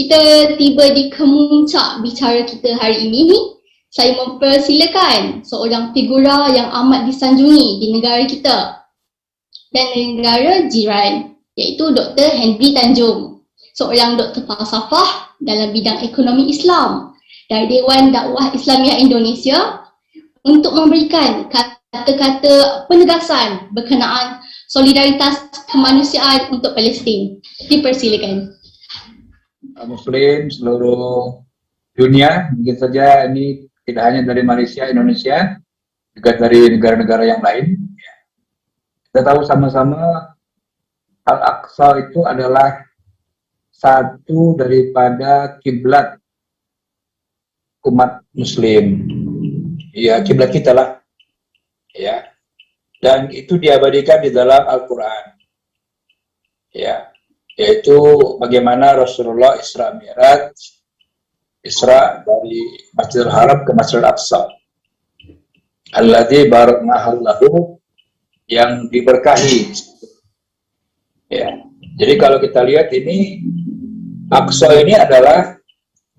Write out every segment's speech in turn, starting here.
kita tiba di kemuncak bicara kita hari ini ni. Saya mempersilakan seorang figura yang amat disanjungi di negara kita dan negara jiran, iaitu Dr. Henry Tanjung, seorang doktor falsafah dalam bidang ekonomi Islam dari Dewan Dakwah Islamiah Indonesia, untuk memberikan kata-kata penegasan berkenaan solidaritas kemanusiaan untuk Palestin. Dipersilakan. Muslim seluruh dunia, mungkin saja ini tidak hanya dari Malaysia, Indonesia, juga dari negara-negara yang lain. Kita tahu sama-sama Al-Aqsa itu adalah satu daripada kiblat umat Muslim. Ya, kiblat kita lah. Ya. Dan itu diabadikan di dalam Al-Quran. Ya. Yaitu bagaimana Rasulullah Isra Mi'raj, Isra dari Masjidil Haram ke Masjidil Aqsa. Alladzi baraknahu lahu, yang diberkahi. Ya. Jadi kalau kita lihat ini, Aqsa ini adalah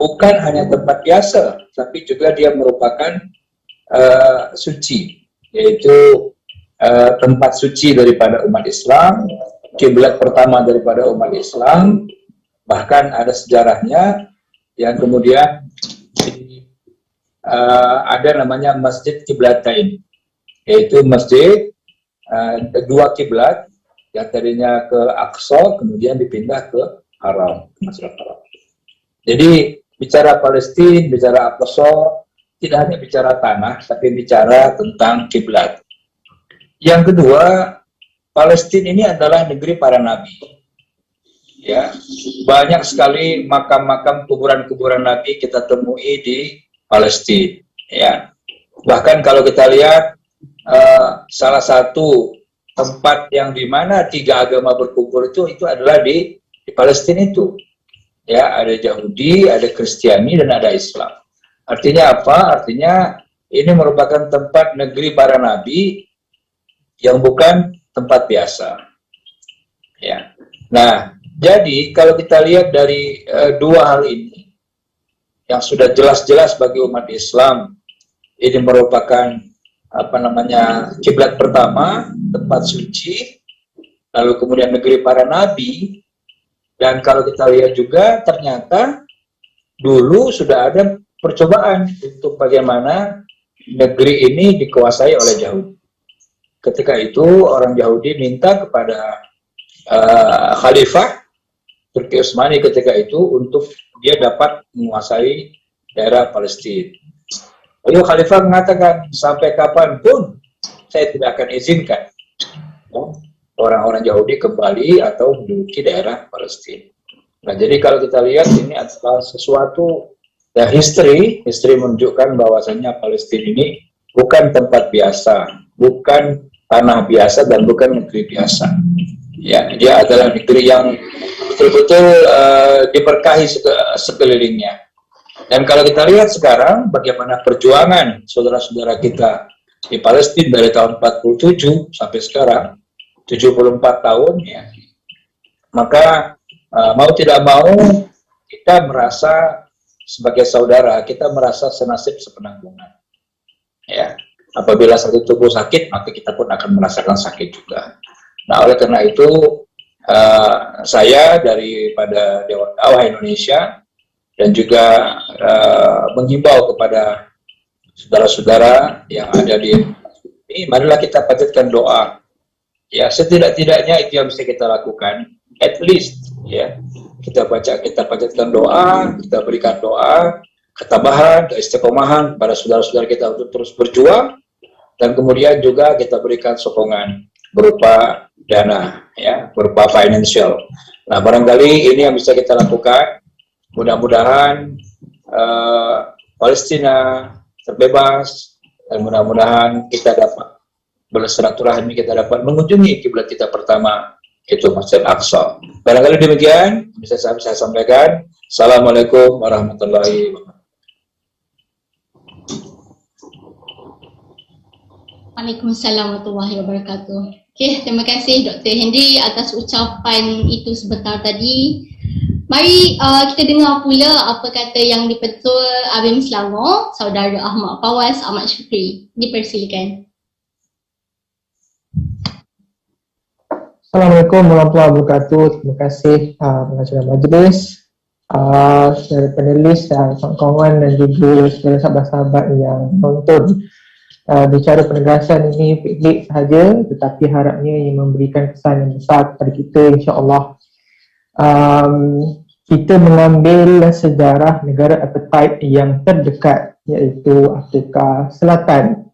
bukan hanya tempat biasa, tapi juga dia merupakan suci, yaitu tempat suci daripada umat Islam, kiblat pertama daripada umat Islam. Bahkan ada sejarahnya yang kemudian ada namanya Masjid Kiblatain, yaitu masjid dua kiblat yang tadinya ke Aqsa kemudian dipindah ke Haram, Masjidil Haram. Jadi bicara Palestina, bicara Aqsa, tidak hanya bicara tanah, tapi bicara tentang kiblat. Yang kedua, Palestina ini adalah negeri para nabi. Ya, banyak sekali makam-makam kuburan-kuburan Nabi kita temui di Palestina. Ya, bahkan kalau kita lihat salah satu tempat yang dimana tiga agama berkumpul itu adalah di Palestina itu. Ya, ada Yahudi, ada Kristiani, dan ada Islam. Artinya apa? Artinya ini merupakan tempat negeri para Nabi yang bukan tempat biasa. Ya, nah. Jadi kalau kita lihat dari dua hal ini yang sudah jelas-jelas bagi umat Islam, ini merupakan kiblat pertama, tempat suci, lalu kemudian negeri para nabi. Dan kalau kita lihat juga ternyata dulu sudah ada percobaan untuk bagaimana negeri ini dikuasai oleh Yahudi. Ketika itu orang Yahudi minta kepada Khalifah Turki Utsmani ketika itu untuk dia dapat menguasai daerah Palestina. Lalu Khalifah mengatakan, sampai kapanpun saya tidak akan izinkan orang-orang Yahudi kembali atau menduduki daerah Palestina. Nah, jadi kalau kita lihat ini adalah sesuatu ya, history menunjukkan bahwasanya Palestina ini bukan tempat biasa, bukan tanah biasa, dan bukan negeri biasa. Ya, dia adalah negeri yang betul-betul diberkahi sekelilingnya. Dan kalau kita lihat sekarang bagaimana perjuangan saudara-saudara kita di Palestina dari tahun 47 sampai sekarang 74 tahun ya. Maka mau tidak mau kita merasa sebagai saudara, kita merasa senasib sepenanggungan. Ya, apabila satu tubuh sakit, maka kita pun akan merasakan sakit juga. Nah, oleh karena itu saya daripada Dewan Dakwah Indonesia dan juga menghimbau kepada saudara-saudara yang ada di ini, marilah kita panjatkan doa. Ya, setidak-tidaknya itu yang bisa kita lakukan. At least, ya, kita panjatkan doa, kita berikan doa, ketabahan, keistiqomahan pada saudara-saudara kita untuk terus berjuang, dan kemudian juga kita berikan sokongan berupa dana, ya, berupa financial. Nah, barangkali ini yang bisa kita lakukan. Mudah-mudahan Palestina terbebas, dan mudah-mudahan kita dapat bersilaturahmi, kita dapat mengunjungi kiblat kita pertama, yaitu Masjid Aqsa. Barangkali demikian bisa saya sampaikan. Assalamualaikum warahmatullahi wabarakatuh. Waalaikumsalam warahmatullahi wabarakatuh. Okey, terima kasih Dr. Henry atas ucapan itu sebentar tadi. Mari kita dengar pula apa kata yang dipetul Abim Selangor, Saudara Ahmad Fawaz Ahmad Syukri. Dipersilakan. Assalamualaikum warahmatullahi wabarakatuh. Terima kasih pengacara majlis, saudara panelis, kawan-kawan dan juga saudara sahabat-sahabat yang menonton. Bicara penegasan ini piknik sahaja, tetapi harapnya ia memberikan kesan yang besar kepada kita, insya-Allah. Kita mengambil sejarah negara apartheid yang terdekat, iaitu Afrika Selatan.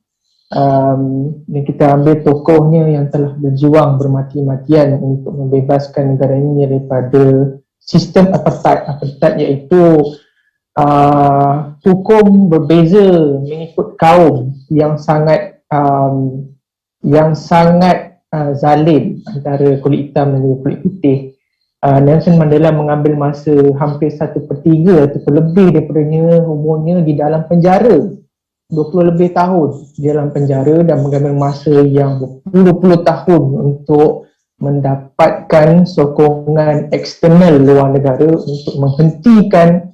Dan kita ambil tokohnya yang telah berjuang bermati-matian untuk membebaskan negara ini daripada sistem apartheid. Apartheid iaitu hukum berbeza mengikut kaum yang sangat zalim antara kulit hitam dan kulit putih. Nelson Mandela mengambil masa hampir 1/3 atau lebih daripadanya umurnya di dalam penjara, 20 lebih tahun di dalam penjara, dan mengambil masa yang berpuluh-puluh tahun untuk mendapatkan sokongan eksternal luar negara untuk menghentikan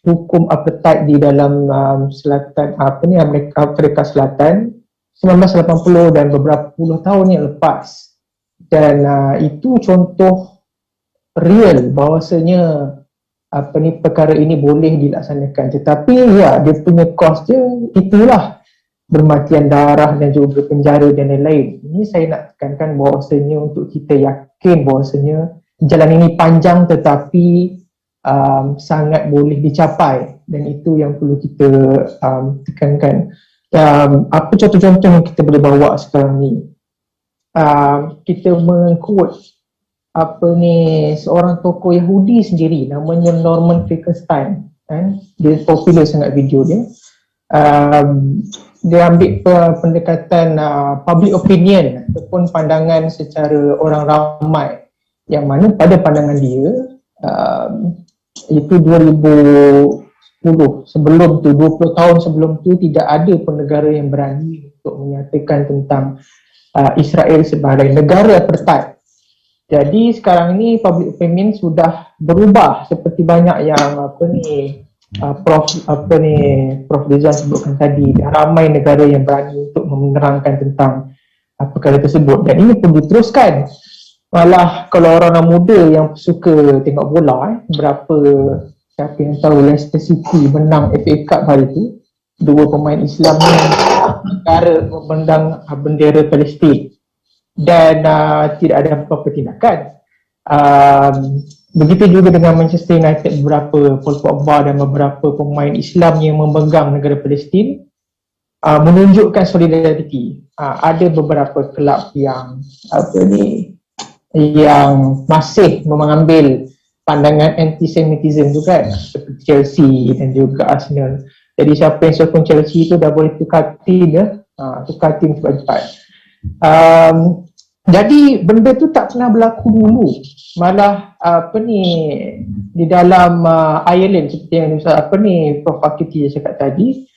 hukum apartheid di dalam selatan Afrika Selatan 1980 dan beberapa puluh tahun yang lepas. Dan itu contoh real bahawasanya perkara ini boleh dilaksanakan. Tetapi ya, dia punya kos dia itulah bermatian darah dan juga penjara dan lain-lain. Ini saya nak tekankan bahawasanya untuk kita yakin bahawasanya jalan ini panjang tetapi sangat boleh dicapai, dan itu yang perlu kita tekankan. Apa contoh-contoh yang kita boleh bawa sekarang ni? Kita mengquote seorang tokoh Yahudi sendiri, namanya Norman Finkelstein, kan? Dia popular sangat video dia. Dia ambil pendekatan public opinion ataupun pandangan secara orang ramai, yang mana pada pandangan dia itu 2010, sebelum tu 20 tahun sebelum tu tidak ada pun negara yang berani untuk menyatakan tentang Israel sebagai negara apartheid. Jadi sekarang ni public opinion sudah berubah, seperti banyak yang Prof Rizal sebutkan tadi. Ramai negara yang berani untuk menerangkan tentang perkara tersebut, dan ini pun diteruskan. Malah kalau orang muda yang suka tengok bola, siapa yang tahu Leicester City menang FA Cup hari tu, dua pemain Islam negara memandang bendera Palestin, dan tidak ada apa-apa tindakan. Begitu juga dengan Manchester United, beberapa Paul Pogba dan beberapa pemain Islam yang membanggang negara Palestin menunjukkan solidariti. Ada beberapa kelab yang yang masih mengambil pandangan anti-Semitism juga, seperti Chelsea dan juga Arsenal. Jadi siapa yang sokong Chelsea tu dah boleh tukar tim cepat-cepat. Jadi benda tu tak pernah berlaku dulu. Malah di dalam Ireland, seperti yang Prof Fakiti cakap tadi,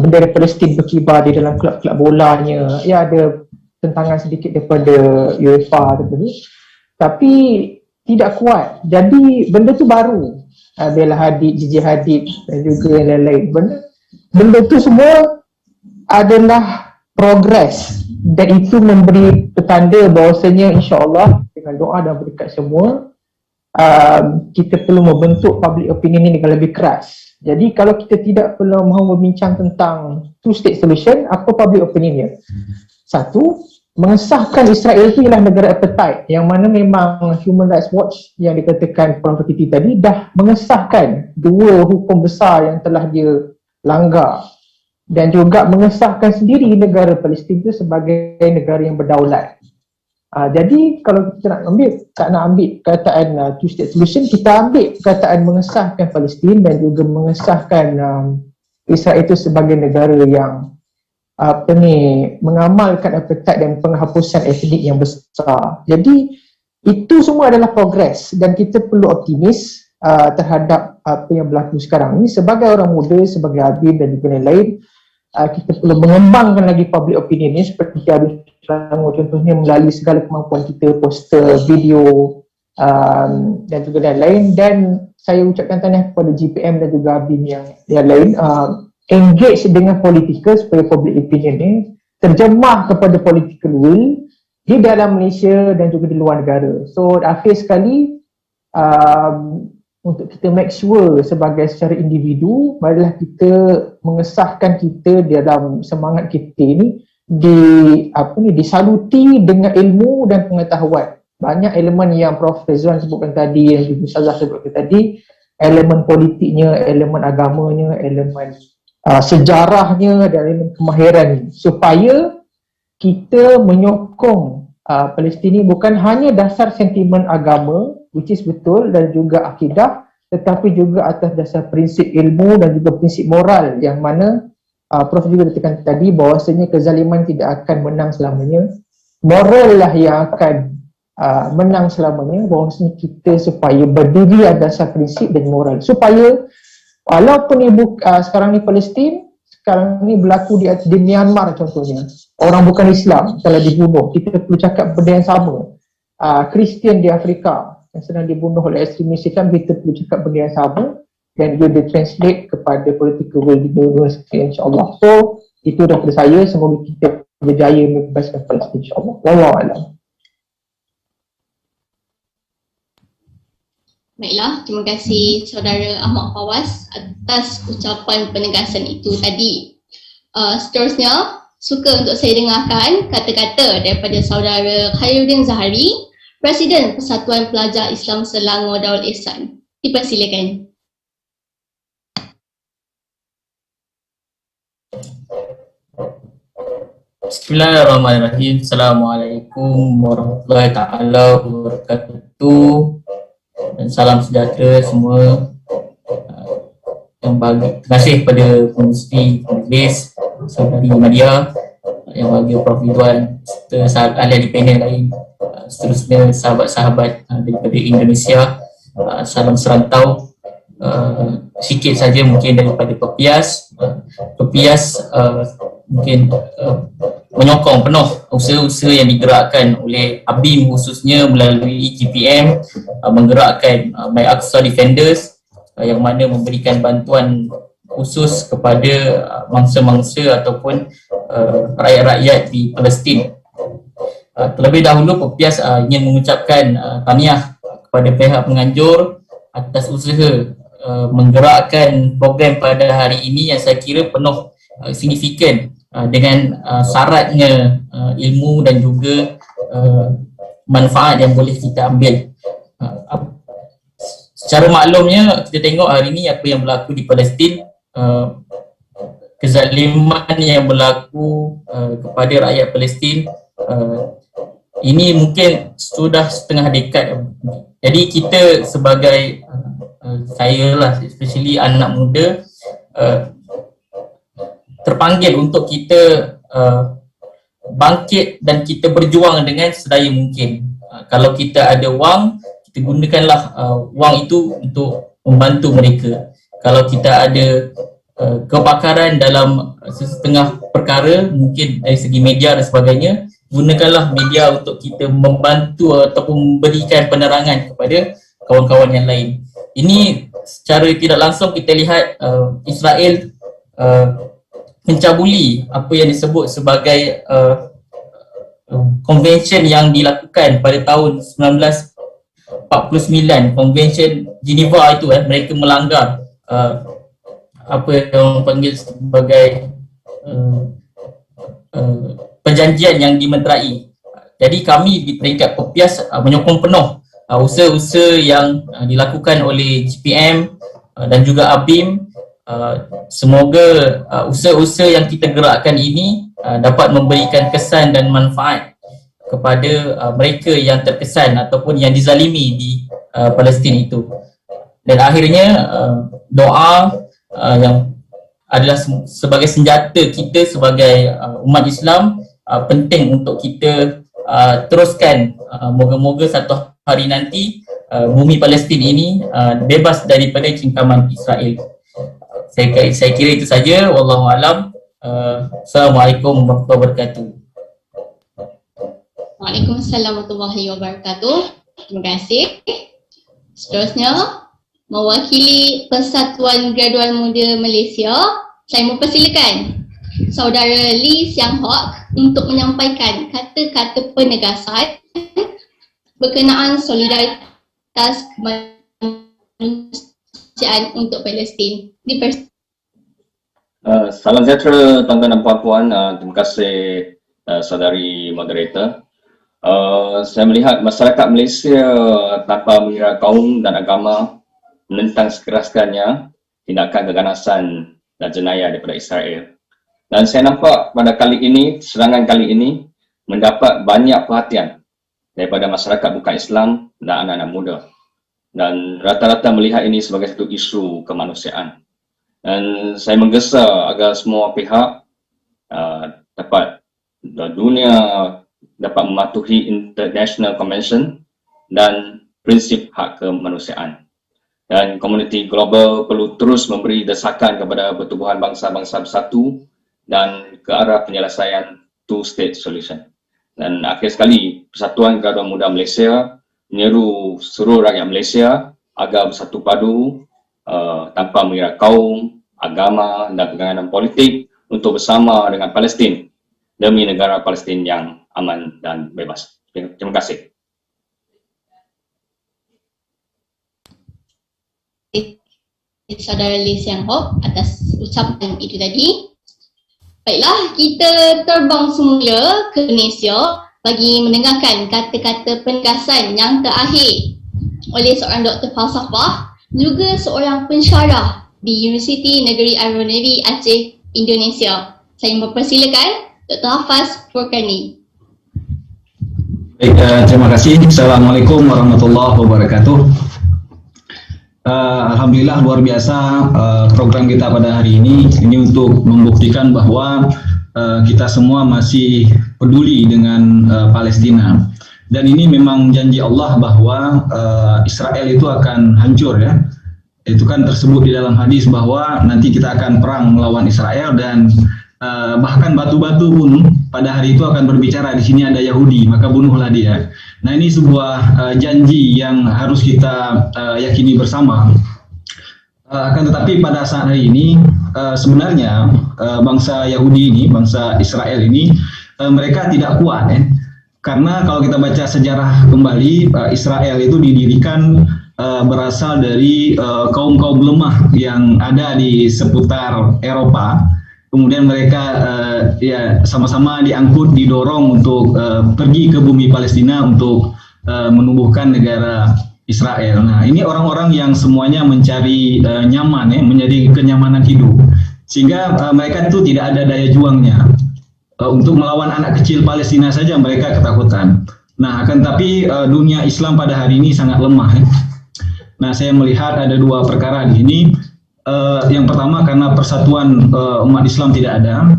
bendera Palestin berkibar di dalam kelab-kelab bolanya. Ya, ada tentangan sedikit daripada UEFA tapi tidak kuat. Jadi benda tu baru. Bella Hadid, Gigi Hadid dan juga yang lain-lain. Benda tu semua adalah progres, dan itu memberi petanda bahawasanya insya-Allah dengan doa dan berkat semua, kita perlu membentuk public opinion ini dengan lebih keras. Jadi kalau kita tidak perlu mahu membincang tentang two state solution, apa public opinionnya? Satu, mengesahkan Israel itu ialah negara apartheid, yang mana memang Human Rights Watch yang dikatakan Prof Titi tadi dah mengesahkan dua hukum besar yang telah dia langgar, dan juga mengesahkan sendiri negara Palestin itu sebagai negara yang berdaulat. Jadi kalau kita tak nak ambil perkataan two state solution, kita ambil perkataan mengesahkan Palestin dan juga mengesahkan Israel itu sebagai negara yang mengamalkan apartheid dan penghapusan etnik yang besar. Jadi itu semua adalah progres, dan kita perlu optimis terhadap apa yang berlaku sekarang ini. Sebagai orang muda, sebagai Abim dan juga lain-lain, kita perlu mengembangkan lagi public opinion ini, seperti Abim Selangor contohnya, melalui segala kemampuan kita, poster, video, dan juga lain-lain. Dan saya ucapkan tahniah kepada GPM dan juga BIM yang lain, engage dengan political supaya public opinion ni terjemah kepada political will di dalam Malaysia dan juga di luar negara. So akhir sekali, untuk kita make sure sebagai secara individu, marilah kita mengesahkan kita dalam semangat kita ni disaluti dengan ilmu dan pengetahuan. Banyak elemen yang Prof. Rizwan sebutkan tadi, yang Ibu Ustazah sebutkan tadi, elemen politiknya, elemen agamanya, elemen sejarahnya dan elemen kemahiran, supaya kita menyokong Palestin ini bukan hanya dasar sentimen agama, which is betul, dan juga akidah, tetapi juga atas dasar prinsip ilmu dan juga prinsip moral, yang mana Prof juga tekan tadi bahawasanya kezaliman tidak akan menang selamanya. Moral lah yang akan menang selamanya, bahawasanya kita supaya berdiri atas dasar prinsip dan moral, supaya walaupun sekarang ni Palestin, sekarang ni berlaku di Myanmar contohnya, orang bukan Islam telah dibunuh, kita perlu cakap benda yang sama. Kristian di Afrika yang sedang dibunuh oleh ekstremis Islam, kita perlu cakap benda yang sama, dan dia ditranslate kepada political will di universiti, insyaAllah. So itu daripada saya, semoga kita berjaya membebaskan Palestin, insyaAllah. Wallahualam. Baiklah, terima kasih Saudara Ahmad Fawaz atas ucapan penegasan itu tadi. Seterusnya, suka untuk saya dengarkan kata-kata daripada Saudara Khairuddin Zahari, Presiden Persatuan Pelajar Islam Selangor Darul Ihsan. Dipersilakan. Bismillahirrahmanirrahim. Assalamualaikum warahmatullahi taala wabarakatuh, dan salam sejahtera semua. Terima kasih kepada pengurusi majlis, Saudari Nadia, yang bagi Prof Ridwan serta ahli di panel lain, seterusnya sahabat-sahabat daripada Indonesia. Salam serantau. Sikit saja mungkin daripada Pepias. Mungkin menyokong penuh usaha-usaha yang digerakkan oleh ABIM, khususnya melalui GPM, menggerakkan My Aqsa Defenders, yang mana memberikan bantuan khusus kepada mangsa-mangsa ataupun rakyat-rakyat di Palestin. Terlebih dahulu Pepias ingin mengucapkan tahniah kepada pihak penganjur atas usaha menggerakkan program pada hari ini yang saya kira penuh signifikan dengan syaratnya ilmu dan juga manfaat yang boleh kita ambil. Secara maklumnya kita tengok hari ini apa yang berlaku di Palestin, kezaliman yang berlaku kepada rakyat Palestin, ini mungkin sudah setengah dekad. Jadi kita sebagai saya lah, especially anak muda, terpanggil untuk kita bangkit dan kita berjuang dengan sedaya mungkin. Kalau kita ada wang, kita gunakanlah wang itu untuk membantu mereka. Kalau kita ada kepakaran dalam setengah perkara, mungkin dari segi media dan sebagainya, gunakanlah media untuk kita membantu ataupun memberikan penerangan kepada kawan-kawan yang lain. Ini secara tidak langsung kita lihat Israel mencabuli apa yang disebut sebagai convention yang dilakukan pada tahun 1949, Convention Geneva itu. Mereka melanggar apa yang panggil sebagai perjanjian yang dimeterai. Jadi kami di peringkat Pepias menyokong penuh usaha-usaha yang dilakukan oleh GPM dan juga ABIM. Semoga usaha-usaha yang kita gerakkan ini dapat memberikan kesan dan manfaat kepada mereka yang terkesan ataupun yang dizalimi di Palestin itu. Dan akhirnya doa yang adalah sebagai senjata kita sebagai umat Islam, penting untuk kita teruskan. Moga-moga satu hari nanti bumi Palestin ini bebas daripada cengkaman Israel. Saya kira itu saja. Wallahualam. Assalamualaikum warahmatullahi wabarakatuh. Waalaikumsalam warahmatullahi wabarakatuh. Terima kasih. Seterusnya, mewakili Persatuan Graduan Muda Malaysia, saya mempersilakan Saudara Lee Siang Hock untuk menyampaikan kata-kata penegasan berkenaan solidaritas kemanusiaan untuk Palestin. Salam sejahtera tuan-tuan dan puan-puan. Terima kasih saudari moderator. Saya melihat masyarakat Malaysia tanpa mengira kaum dan agama menentang sekeraskannya tindakan keganasan dan jenayah daripada Israel. Dan saya nampak pada kali ini, serangan kali ini mendapat banyak perhatian daripada masyarakat bukan Islam dan anak-anak muda. Dan rata-rata melihat ini sebagai satu isu kemanusiaan. Dan saya menggesa agar semua pihak dapat dunia dapat mematuhi International Convention dan prinsip hak kemanusiaan. Dan komuniti global perlu terus memberi desakan kepada pertubuhan bangsa-bangsa bersatu dan ke arah penyelesaian two-state solution. Dan akhir sekali, Persatuan Graduan Muda Malaysia menyeru seluruh rakyat Malaysia agar bersatu padu tanpa mengira kaum, agama dan kegangan politik untuk bersama dengan Palestin demi negara Palestin yang aman dan bebas. Terima kasih. Saudara Lee Siang Hock atas ucapan itu tadi. Baiklah, kita terbang semula ke Indonesia bagi mendengarkan kata-kata penegasan yang terakhir oleh seorang doktor falsafah juga seorang pensyarah di Universiti Negeri Aeronavi Aceh, Indonesia. Saya mempersilakan Dr. Hafaz Furqani. Baik, terima kasih. Assalamualaikum warahmatullahi wabarakatuh. Alhamdulillah luar biasa program kita pada hari ini untuk membuktikan bahwa kita semua masih peduli dengan Palestina. Dan ini memang janji Allah bahwa Israel itu akan hancur ya. Itu kan tersebut di dalam hadis bahwa nanti kita akan perang melawan Israel dan bahkan batu-batu pun pada hari itu akan berbicara di sini ada Yahudi, maka bunuhlah dia. Nah, ini sebuah janji yang harus kita yakini bersama. Akan tetapi pada saat hari ini sebenarnya bangsa Yahudi ini, bangsa Israel ini mereka tidak kuat ya. Karena kalau kita baca sejarah kembali, Israel itu didirikan berasal dari kaum-kaum lemah yang ada di seputar Eropa. Kemudian mereka ya sama-sama diangkut, didorong untuk pergi ke bumi Palestina untuk menumbuhkan negara Israel. Nah, ini orang-orang yang semuanya mencari nyaman ya, menjadi kenyamanan hidup. Sehingga mereka itu tidak ada daya juangnya. Untuk melawan anak kecil Palestina saja mereka ketakutan. Nah, akan tapi dunia Islam pada hari ini sangat lemah ya. Nah, saya melihat ada dua perkara di sini. Yang pertama karena persatuan umat Islam tidak ada.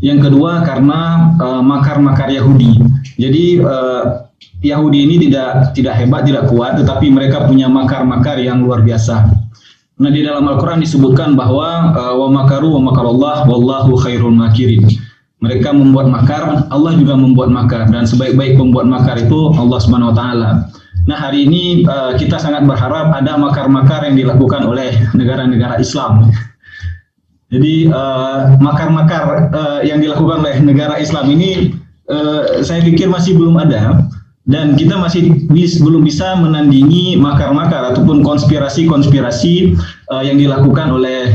Yang kedua karena makar-makar Yahudi. Jadi Yahudi ini tidak hebat, tidak kuat, tetapi mereka punya makar-makar yang luar biasa. Nah, di dalam Al-Quran disebutkan bahwa wa makaru wa makarallah wallahu khairul makirin. Mereka membuat makar, Allah juga membuat makar, dan sebaik-baik pembuat makar itu Allah Subhanahu wa taala. Nah, hari ini kita sangat berharap ada makar-makar yang dilakukan oleh negara-negara Islam. Jadi makar-makar yang dilakukan oleh negara Islam ini saya pikir masih belum ada, dan kita masih belum bisa menandingi makar-makar ataupun konspirasi-konspirasi yang dilakukan oleh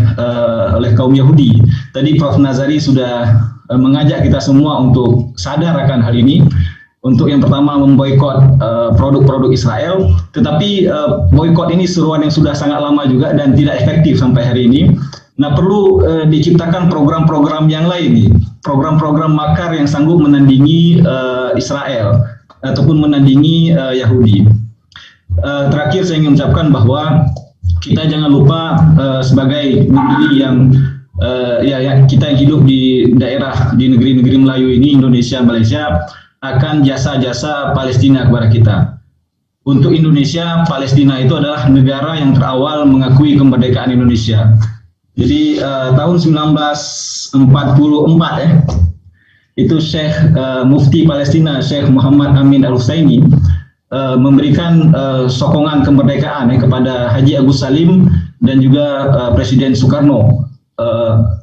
kaum Yahudi. Tadi Prof. Nazari sudah mengajak kita semua untuk sadar akan hal ini. Untuk yang pertama memboikot produk-produk Israel, tetapi boikot ini seruan yang sudah sangat lama juga dan tidak efektif sampai hari ini. Nah, perlu diciptakan program-program yang lain, program-program makar yang sanggup menandingi Israel ataupun menandingi Yahudi. Terakhir saya ingin mengucapkan bahwa kita jangan lupa sebagai negeri yang kita yang hidup di daerah di negeri-negeri Melayu ini, Indonesia, Malaysia, akan jasa-jasa Palestina kepada kita. Untuk Indonesia, Palestina itu adalah negara yang terawal mengakui kemerdekaan Indonesia. Jadi tahun 1944 ya, itu Syekh Mufti Palestina, Syekh Muhammad Amin Al-Husaini memberikan sokongan kemerdekaan kepada Haji Agus Salim dan juga Presiden Soekarno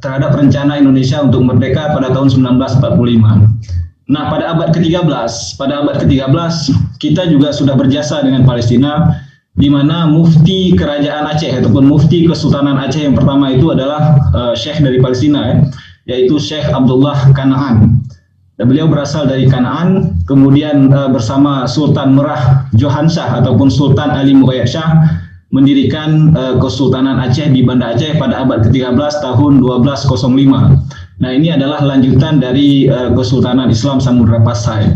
terhadap rencana Indonesia untuk merdeka pada tahun 1945. Nah, pada abad ke-13 kita juga sudah berjasa dengan Palestina, di mana mufti kerajaan Aceh ataupun mufti Kesultanan Aceh yang pertama itu adalah Syekh dari Palestina, yaitu Syekh Abdullah Kanaan. Dan beliau berasal dari Kanaan, kemudian bersama Sultan Merah Johansyah ataupun Sultan Ali Muhayyad Shah mendirikan Kesultanan Aceh di Banda Aceh pada abad ke-13 tahun 1205. Nah, ini adalah lanjutan dari Kesultanan Islam Samudra Pasai.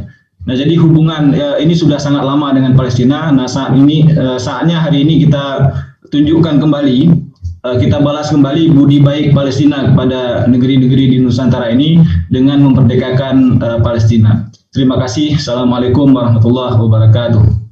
Nah, jadi hubungan ini sudah sangat lama dengan Palestina. Nah, saatnya hari ini kita tunjukkan kembali, kita balas kembali budi baik Palestina kepada negeri-negeri di Nusantara ini dengan memerdekakan Palestina. Terima kasih. Assalamualaikum warahmatullahi wabarakatuh.